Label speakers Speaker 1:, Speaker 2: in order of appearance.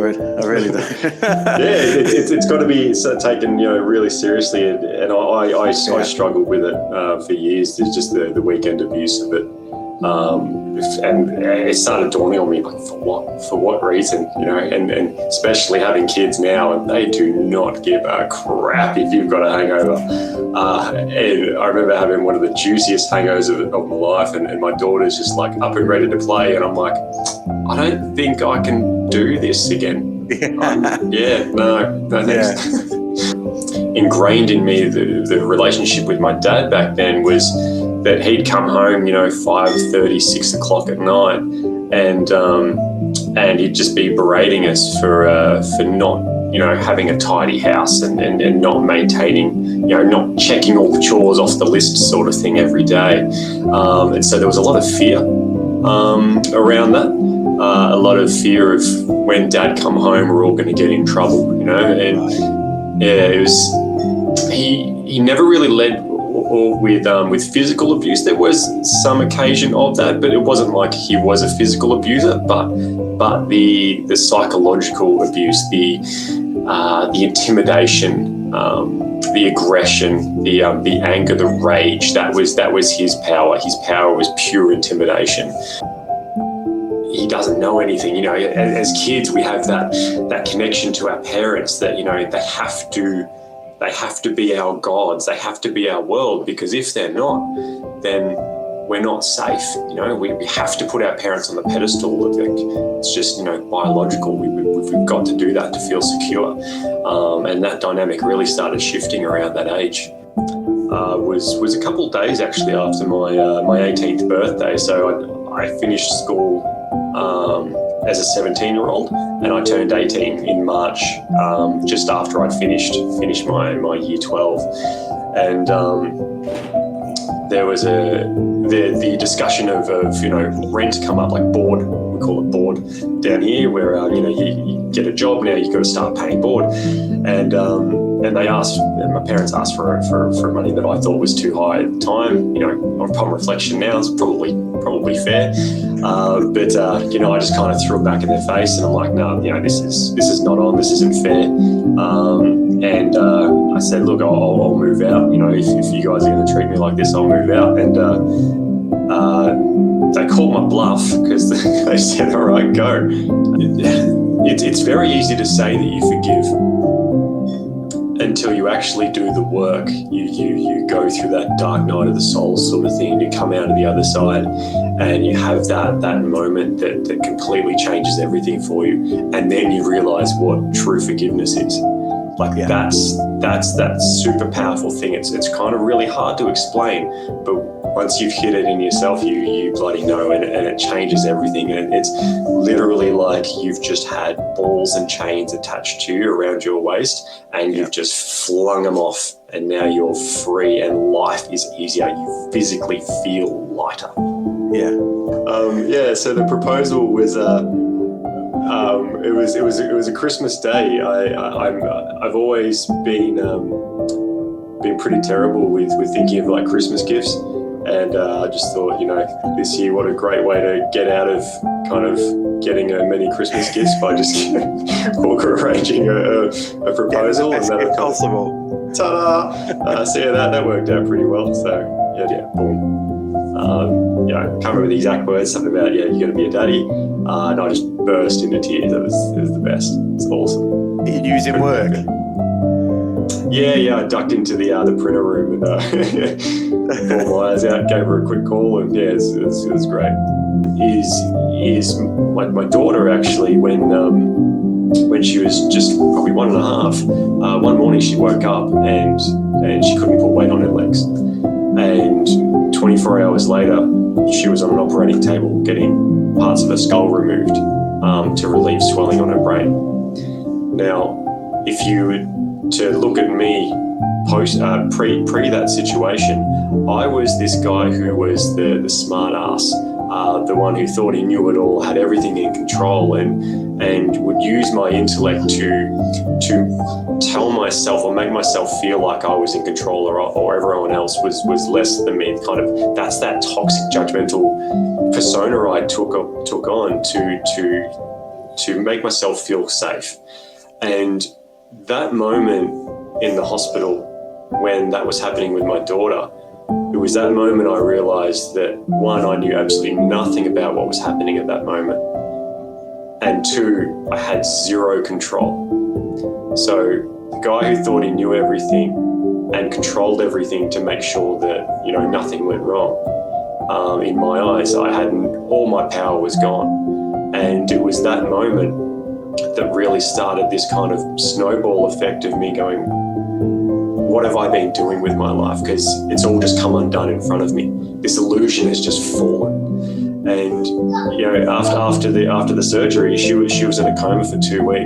Speaker 1: for it. I really do.
Speaker 2: It's got to be taken, really seriously, and I struggled with it for years. There's just the weekend abuse of it, and it started dawning on me, like, for what reason, and especially having kids now, and they do not give a crap if you've got a hangover. And I remember having one of the juiciest hangovers of my life, and my daughter's just like up and ready to play, and I'm like, I don't think I can do this again. No thanks. Yeah. Ingrained in me, the relationship with my dad back then was that he'd come home, 5:30, 6 o'clock at night, and he'd just be berating us for not, having a tidy house and not maintaining, not checking all the chores off the list sort of thing every day. And so there was a lot of fear around that. A lot of fear of when Dad come home, we're all going to get in trouble, and it was, he never really led with physical abuse. There was some occasion of that, but it wasn't like he was a physical abuser, but the psychological abuse, the intimidation, the aggression, the anger, the rage, that was his power. His power was pure intimidation. He doesn't know anything, as kids we have that connection to our parents that, they have to be our gods, they have to be our world, because if they're not, then we're not safe. We have to put our parents on the pedestal. It's just, biological. We've got to do that to feel secure. And that dynamic really started shifting around that age. Was a couple of days actually after my 18th birthday. So I finished school as a 17-year-old, and I turned 18 in March, just after I'd finished my year 12. And there was the discussion of rent come up, like board, we call it board down here, where you get a job now, you've got to start paying board, and my parents asked for money that I thought was too high at the time. Upon reflection now, it's probably fair, but I just kind of threw it back in their face, and I'm like, no, this is not on, this isn't fair, and I said, look, I'll move out. If you guys are going to treat me like this, I'll move out. And they called my bluff, because they said, all right, go. It's very easy to say that you forgive until you actually do the work. You go through that dark night of the soul sort of thing, and you come out of the other side, and you have that moment that completely changes everything for you, and then you realize what true forgiveness is. That's that super powerful thing. It's kind of really hard to explain, but once you've hit it in yourself, you bloody know, and it changes everything. And it's literally like you've just had balls and chains attached to you around your waist, and you've just flung them off, and now you're free, and life is easier. You physically feel lighter. So the proposal was it was a Christmas day. I've always been pretty terrible with thinking of like Christmas gifts, and I just thought, this year, what a great way to get out of kind of getting many Christmas gifts by just arranging a proposal.
Speaker 1: It's
Speaker 2: and
Speaker 1: impossible.
Speaker 2: Ta-da! So that worked out pretty well. So boom. I can't remember the exact words, something about, you're going to be a daddy. And I just burst into tears. It was the best. It's awesome.
Speaker 1: You'd use in work?
Speaker 2: Yeah, I ducked into the printer room and pulled my eyes out, gave her a quick call, and it was great. Is my daughter actually, when she was just probably 1.5, one morning she woke up and she couldn't put weight on her legs. And 24 hours later, she was on an operating table getting parts of her skull removed to relieve swelling on her brain. Now, if you were to look at me pre that situation, I was this guy who was the smart ass, the one who thought he knew it all, had everything in control, and would use my intellect to tell myself or make myself feel like I was in control, or everyone else was less than me. Kind of, that's that toxic, judgmental persona I took on to to make myself feel safe. And that moment in the hospital, when that was happening with my daughter, it was that moment I realized that, one, I knew absolutely nothing about what was happening at that moment. And two, I had zero control. So the guy who thought he knew everything and controlled everything to make sure that, nothing went wrong, in my eyes, all my power was gone. And it was that moment that really started this kind of snowball effect of me going, what have I been doing with my life? Because it's all just come undone in front of me. This illusion has just fallen. And after the surgery, she was in a coma for 2 weeks.